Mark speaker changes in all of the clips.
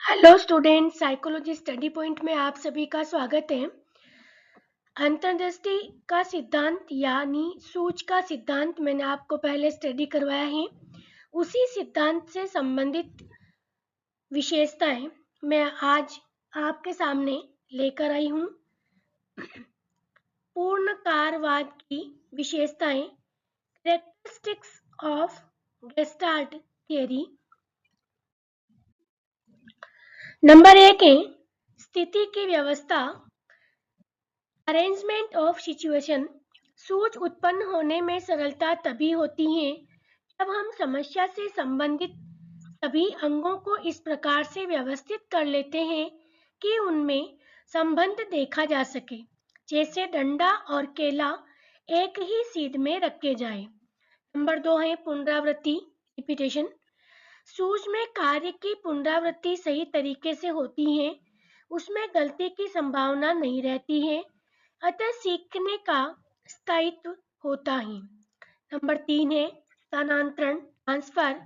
Speaker 1: Hello student, psychology study point में आप सभी का स्वागत है। अंतर्दृष्टि का सिद्धांत यानी सूझ का सिद्धांत मैंने आपको पहले स्टडी करवाया है। उसी सिद्धांत से संबंधित विशेषताएं मैं आज आपके सामने लेकर आई हूँ। पूर्णकारवाद की विशेषताएं, characteristics of gestalt theory. Number 1 है स्थिति की व्यवस्था, अरेंजमेंट ऑफ सिचुएशन। सूझ उत्पन्न होने में सरलता तभी होती है जब हम समस्या से संबंधित सभी अंगों को इस प्रकार से व्यवस्थित कर लेते हैं कि उनमें संबंध देखा जा सके, जैसे डंडा और केला एक ही सीध में रखे जाए। नंबर 2 है पुनरावृत्ति, रिपीटेशन। सूझ में कार्य की पुनरावृत्ति सही तरीके से होती है, उसमें गलती की संभावना नहीं रहती है, अतः सीखने का स्थायित्व होता है। नंबर 3 है स्थानांतरण, ट्रांसफर।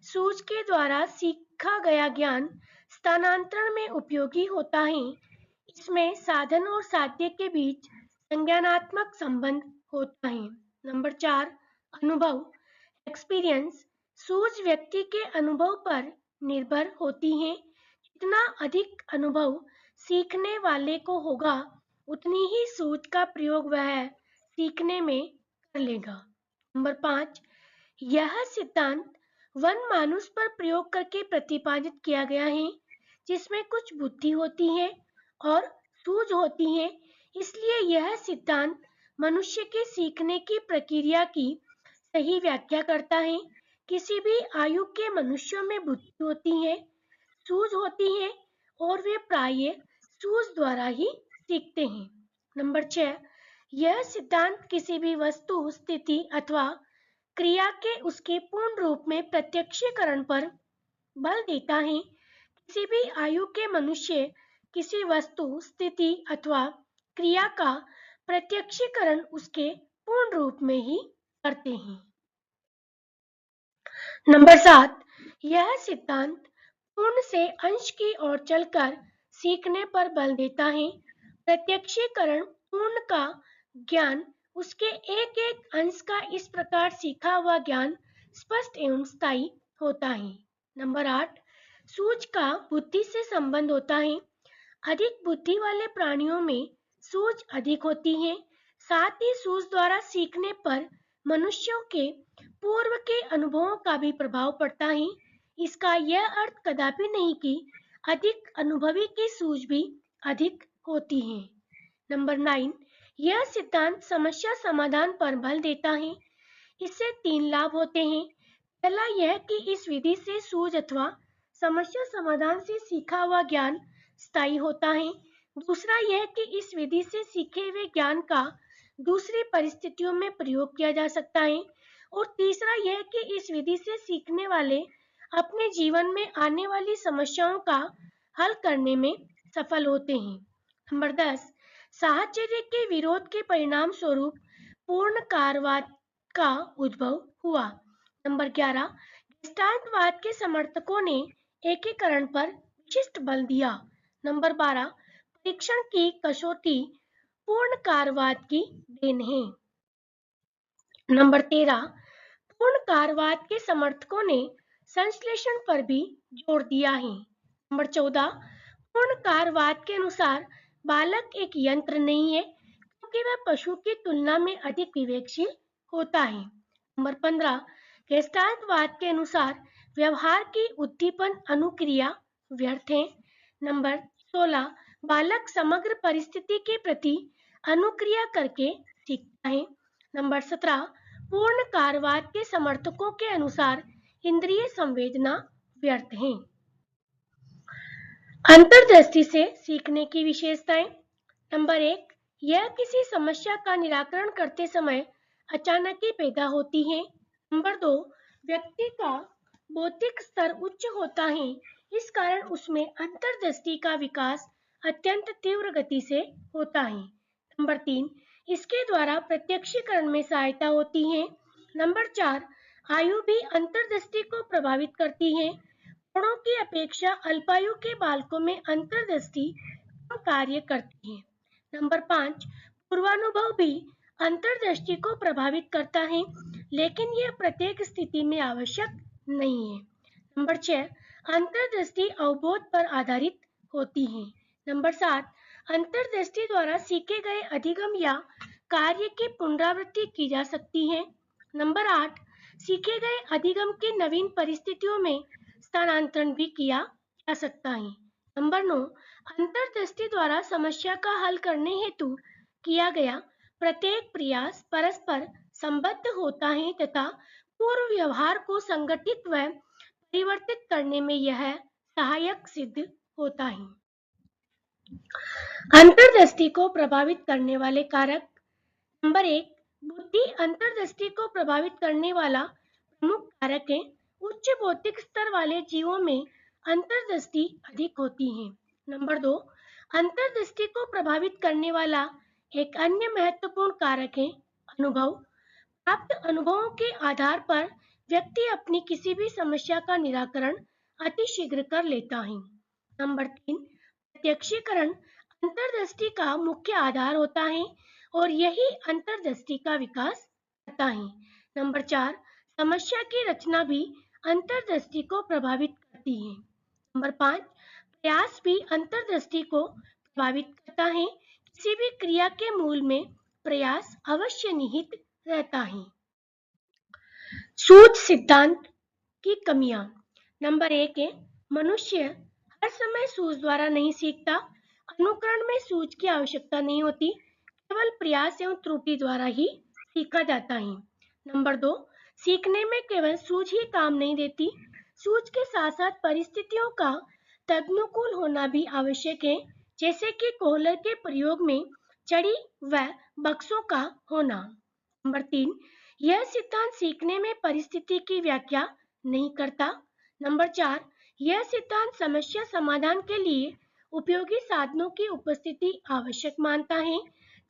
Speaker 1: सूझ के द्वारा सीखा गया ज्ञान स्थानांतरण में उपयोगी होता है। इसमें साधन और साध्य के बीच संज्ञानात्मक संबंध होता है। नंबर 4 अनुभव, एक्सपीरियंस। सूझ व्यक्ति के अनुभव पर निर्भर होती है। जितना अधिक अनुभव सीखने वाले को होगा, उतनी ही सूझ का प्रयोग वह सीखने में कर लेगा। नंबर 5 यह सिद्धांत वन मानुष पर प्रयोग करके प्रतिपादित किया गया है, जिसमें कुछ बुद्धि होती है और सूझ होती है। इसलिए यह सिद्धांत मनुष्य के सीखने की प्रक्रिया की सही व्याख्या करता है। किसी भी आयु के मनुष्यों में बुद्धि होती है, सूझ होती है और वे प्रायः सूझ द्वारा ही सीखते हैं। नंबर 6 यह सिद्धांत किसी भी वस्तु, स्थिति अथवा क्रिया के उसके पूर्ण रूप में प्रत्यक्षीकरण पर बल देता है। किसी भी आयु के मनुष्य किसी वस्तु, स्थिति अथवा क्रिया का प्रत्यक्षीकरण उसके पूर्ण रूप में ही करते हैं। नंबर 7 यह सिद्धांत पूर्ण से अंश की ओर चलकर सीखने पर बल देता है। प्रत्यक्षीकरण पूर्ण का ज्ञान उसके एक एक अंश का इस प्रकार सीखा हुआ ज्ञान स्पष्ट एवं स्थायी होता है। नंबर 8 सूझ का बुद्धि से संबंध होता है। अधिक बुद्धि वाले प्राणियों में सूझ अधिक होती है। साथ ही सूझ द्वारा सीखने पर मनुष्यों के पूर्व के अनुभवों का भी प्रभाव पड़ता है। इसका यह अर्थ कदापि नहीं कि अधिक अनुभवी की सूझ भी अधिक होती है। नंबर 9 यह सिद्धांत समस्या समाधान पर बल देता है। इससे 3 लाभ होते हैं। पहला यह कि इस विधि से सूझ अथवा समस्या समाधान से सीखा हुआ ज्ञान स्थायी होता है। दूसरा यह कि इस विधि से सीखे हुए ज्ञान का दूसरी परिस्थितियों में प्रयोग किया जा सकता है। और तीसरा यह कि इस विधि से सीखने वाले अपने जीवन में आने वाली समस्याओं का हल करने में सफल होते हैं। नंबर 10 साहचर्य के विरोध के परिणाम स्वरूप पूर्णकारवाद का उद्भव हुआ। नंबर 11 गेस्टाल्टवाद के समर्थकों ने एकीकरण पर विशिष्ट बल दिया। नंबर 12 परीक्षण की कसौटी पूर्णकारवाद की देन है। नंबर 13 पूर्णकारवाद के समर्थकों ने संश्लेषण पर भी जोर दिया है। नंबर 14 पूर्णकारवाद के अनुसार बालक एक यंत्र नहीं है, क्योंकि वह पशु की तुलना में अधिक विवेकशील होता है। नंबर 15 गेस्टाल्टवाद के अनुसार व्यवहार की उद्दीपन अनुक्रिया व्यर्थ है। नंबर 16 बालक समग्र परिस्थिति के प्रति अनुक्रिया करके सीखता है। नंबर 17 पूर्णकारवाद के समर्थकों के अनुसार इंद्रिय संवेदना व्यर्थ है। अंतर्दृष्टि से सीखने की विशेषताएं। नंबर 1 यह किसी समस्या का निराकरण करते समय अचानक ही पैदा होती है। नंबर 2 व्यक्ति का बौद्धिक स्तर उच्च होता है, इस कारण उसमें अंतर्दृष्टि का विकास अत्यंत तीव्र गति से होता है। नंबर 3 इसके द्वारा प्रत्यक्षीकरण में सहायता होती है। नंबर 4 आयु भी अंतर्दृष्टि को प्रभावित करती है। प्रौढ़ों की अपेक्षा अल्पायु के बालकों में अंतर्दृष्टि कम कार्य करती है। नंबर 5, पूर्वानुभव भी अंतर्दृष्टि को प्रभावित करता है, लेकिन यह प्रत्येक स्थिति में आवश्यक नहीं है। नंबर 6, अंतर्दृष्टि अवबोध पर आधारित होती है। नंबर 7, अंतर्दृष्टि द्वारा सीखे गए अधिगम या कार्य की पुनरावृत्ति की जा सकती है। नंबर 8, सीखे गए अधिगम के नवीन परिस्थितियों में स्थानांतरण भी किया जा सकता है। नंबर 9, अंतर्दृष्टि द्वारा समस्या का हल करने हेतु किया गया प्रत्येक प्रयास परस्पर संबद्ध होता है तथा पूर्व व्यवहार को संगठित व परिवर्तित करने में यह सहायक सिद्ध होता है। अंतर्दृष्टि को प्रभावित करने वाले कारक। नंबर 1, बुद्धि अंतर्दृष्टि को प्रभावित करने वाला प्रमुख कारक है। उच्च बौद्धिक स्तर वाले जीवों में अंतर्दृष्टि अधिक होती है। नंबर 2, अंतर्दृष्टि को प्रभावित करने वाला एक अन्य महत्वपूर्ण कारक है अनुभव। प्राप्त अनुभवों के आधार पर व्यक्ति अपनी किसी भी समस्या का निराकरण अतिशीघ्र कर लेता है। नंबर 3, प्रत्यक्षीकरण अंतर्दृष्टि का मुख्य आधार होता है और यही अंतर्दृष्टि का विकास करता है। नंबर 4, समस्या की रचना भी अंतर्दृष्टि को प्रभावित करती है। नंबर 5, प्रयास भी अंतर्दृष्टि को प्रभावित करता है। किसी भी क्रिया के मूल में प्रयास अवश्य निहित रहता है। सूझ सिद्धांत की कमियां। नंबर 1 है, मनुष्य हर समय सूझ द्वारा नहीं सीखता। अनुकरण में सूझ की आवश्यकता नहीं होती, केवल प्रयास एवं त्रुटि द्वारा ही सीखा जाता है। नंबर 2, सीखने में केवल सूझ ही काम नहीं देती, सूझ के साथ साथ परिस्थितियों का तदनुकूल होना भी आवश्यक है, जैसे कि कोहलर के प्रयोग में छड़ी व बक्सों का होना। नंबर 3, यह सिद्धांत सीखने में परिस्थिति की व्याख्या नहीं करता। नंबर 4, यह सिद्धांत समस्या समाधान के लिए उपयोगी साधनों की उपस्थिति आवश्यक मानता है,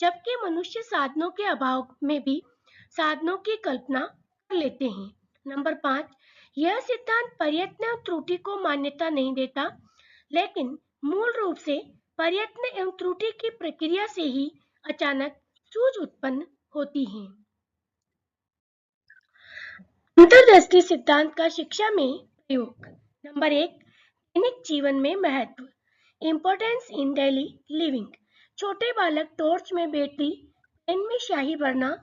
Speaker 1: जबकि मनुष्य साधनों के अभाव में भी साधनों की कल्पना कर लेते हैं। नंबर 5, यह सिद्धांत प्रयत्न और त्रुटि को मान्यता नहीं देता, लेकिन मूल रूप से प्रयत्न एवं त्रुटि की प्रक्रिया से ही अचानक सूझ उत्पन्न होती है। अंतर्दृष्टि सिद्धांत का शिक्षा में प्रयोग। नंबर 1, दैनिक जीवन में महत्व। Importance in daily living. छोटे बालक टॉर्च में बैटरी, पेन में स्याही भरना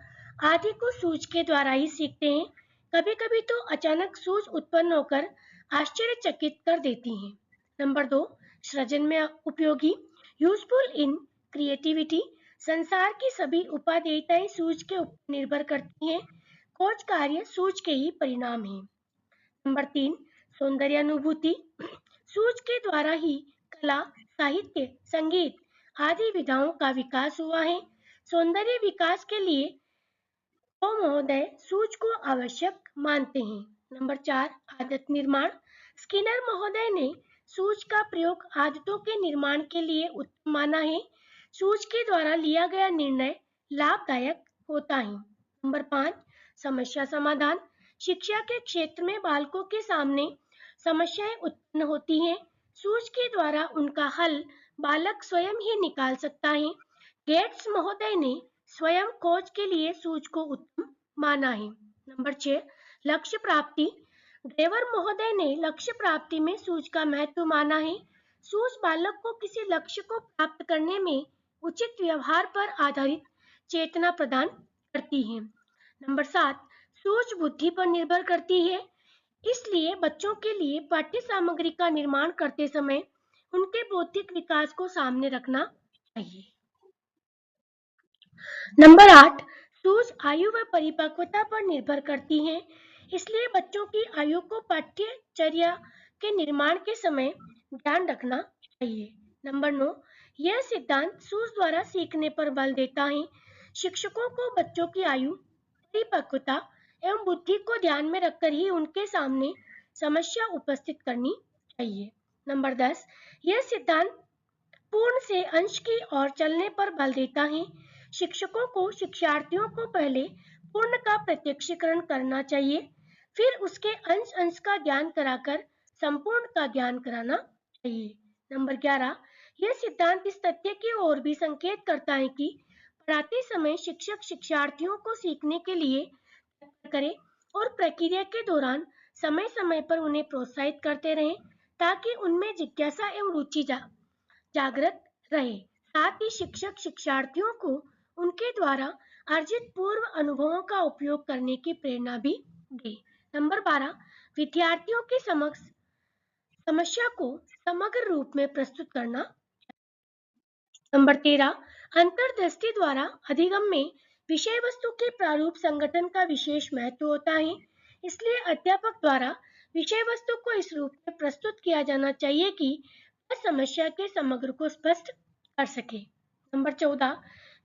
Speaker 1: आदि को सूझ के द्वारा ही सीखते हैं। कभी कभी तो अचानक सूझ उत्पन्न होकर आश्चर्यचकित कर देती हैं। नंबर 2, सृजन में उपयोगी। Useful in creativity. संसार की सभी उपादेयताएं सूझ के ऊपर निर्भर करती हैं। खोज कार्य सूझ के ही परिणाम है। नंबर 3, सौंदर्यानुभूति। सूझ के द्वारा ही कला, साहित्य, संगीत आदि विधाओं का विकास हुआ है। सौंदर्य विकास के लिए तो महोदय सूझ को आवश्यक मानते हैं। नंबर 4, आदत निर्माण। स्किनर महोदय ने सूझ का प्रयोग आदतों के निर्माण के लिए उत्तम माना है। सूझ के द्वारा लिया गया निर्णय लाभदायक होता है। नंबर 5, समस्या समाधान। शिक्षा के क्षेत्र में बालकों के सामने समस्याएं उत्पन्न होती हैं। सूझ के द्वारा उनका हल बालक स्वयं ही निकाल सकता है। गेट्स महोदय ने स्वयं खोज के लिए सूझ को उत्तम माना है। नंबर 6, लक्ष्य प्राप्ति। ड्रेवर महोदय ने लक्ष्य प्राप्ति में सूझ का महत्व माना है। सूझ बालक को किसी लक्ष्य को प्राप्त करने में उचित व्यवहार पर आधारित चेतना प्रदान करती है। नंबर 7, सूझ बुद्धि पर निर्भर करती है, इसलिए बच्चों के लिए पाठ्य सामग्री का निर्माण करते समय उनके बौद्धिक विकास को सामने रखना चाहिए। नंबर 8, सूझ आयु व परिपक्वता पर निर्भर करती है, इसलिए बच्चों की आयु को पाठ्यचर्या के निर्माण के समय ध्यान रखना चाहिए। नंबर 9, यह सिद्धांत सूझ द्वारा सीखने पर बल देता है। शिक्षकों को बच्चों की आयु, परिपक्वता एवं बुद्धि को ध्यान में रखकर ही उनके सामने समस्या उपस्थित करनी चाहिए। नंबर 10, यह सिद्धांत पूर्ण से अंश की ओर चलने पर बल देता है। शिक्षकों को शिक्षार्थियों को पहले पूर्ण का प्रत्यक्षीकरण करना चाहिए, फिर उसके अंश अंश का ज्ञान कराकर संपूर्ण का ज्ञान कराना चाहिए। नंबर 11, यह सिद्धांत इस तथ्य की ओर भी संकेत करता है कि पढ़ाते समय शिक्षक शिक्षार्थियों को सीखने के लिए तैयार करें और प्रक्रिया के दौरान समय समय पर उन्हें प्रोत्साहित करते रहें ताकि उनमें जिज्ञासा एवं रुचि जागृत रहे। साथ ही शिक्षक शिक्षार्थियों को उनके द्वारा अर्जित पूर्व अनुभवों का उपयोग करने की प्रेरणा भी दे। नंबर 12, विद्यार्थियों के समक्ष समस्या को समग्र रूप में प्रस्तुत करना। नंबर 13, अंतर्दृष्टि द्वारा अधिगम में विषय वस्तु के प्रारूप संगठन का विशेष महत्व होता है। इसलिए अध्यापक द्वारा विषय वस्तु को इस रूप में प्रस्तुत किया जाना चाहिए कि वह समस्या के समग्र को स्पष्ट कर सके। नंबर 14,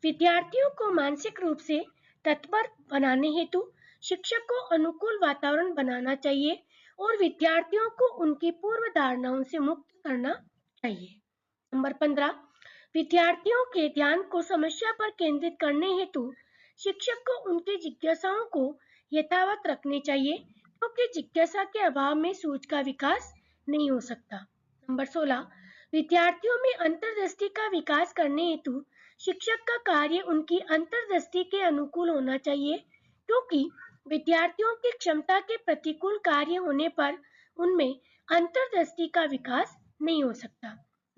Speaker 1: विद्यार्थियों को मानसिक रूप से तत्पर बनाने हेतु शिक्षक को अनुकूल वातावरण बनाना चाहिए और विद्यार्थियों को उनकी पूर्व धारणाओं से मुक्त करना चाहिए। नंबर 15, विद्यार्थियों के ध्यान को समस्या पर केंद्रित करने हेतु शिक्षक को उनकी जिज्ञासाओं को यथावत रखने चाहिए क्योंकि जिज्ञासा के अभाव में सूझ का विकास नहीं हो सकता। नंबर 16, विद्यार्थियों में अंतर्दृष्टि का विकास करने हेतु शिक्षक का कार्य उनकी अंतर्दृष्टि के अनुकूल होना चाहिए क्योंकि विद्यार्थियों की क्षमता के प्रतिकूल कार्य होने पर उनमें अंतर्दृष्टि का विकास नहीं हो सकता।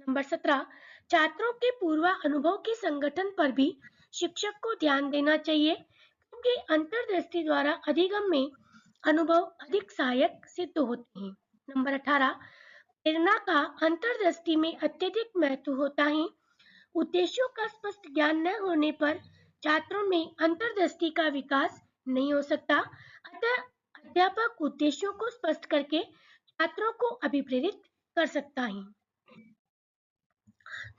Speaker 1: नंबर 17, छात्रों के पूर्व अनुभव के संगठन पर भी शिक्षक को ध्यान देना चाहिए क्योंकि अंतर्दृष्टि द्वारा अधिगम में अनुभव अधिक सहायक सिद्ध होते हैं। नंबर 18, प्रेरणा का अंतर्दृष्टि में अत्यधिक महत्व होता है। उद्देश्यों का स्पष्ट ज्ञान न होने पर छात्रों में अंतर्दृष्टि का विकास नहीं हो सकता। अतः अध्यापक उद्देश्यों को स्पष्ट करके छात्रों को अभिप्रेरित कर सकता है।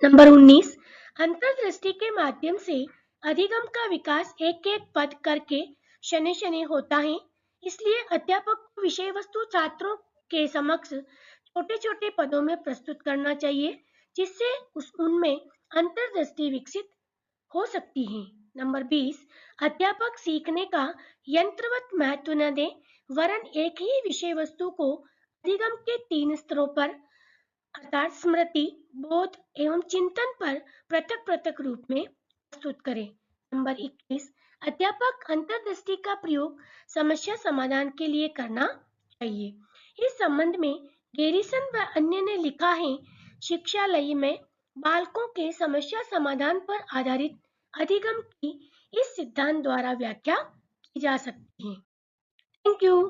Speaker 1: नंबर 19, अंतर्दृष्टि के माध्यम से अधिगम का विकास एक एक पद करके शनि शनि होता है। इसलिए अध्यापक को विषय वस्तु छात्रों के समक्ष छोटे छोटे पदों में प्रस्तुत करना चाहिए जिससे उनमें अंतर्दृष्टि विकसित हो सकती है। नंबर 20, अध्यापक सीखने का यंत्रवत महत्व न दे वरन एक ही विषय वस्तु को अधिगम के 3 स्तरों पर अर्थात स्मृति, बोध एवं चिंतन पर पृथक पृथक रूप में प्रस्तुत करें। नंबर 21, अध्यापक अंतर्दृष्टि का प्रयोग समस्या समाधान के लिए करना चाहिए। इस संबंध में गैरिसन व अन्य ने लिखा है, शिक्षालय में बालकों के समस्या समाधान पर आधारित अधिगम की इस सिद्धांत द्वारा व्याख्या की जा सकती है। Thank you.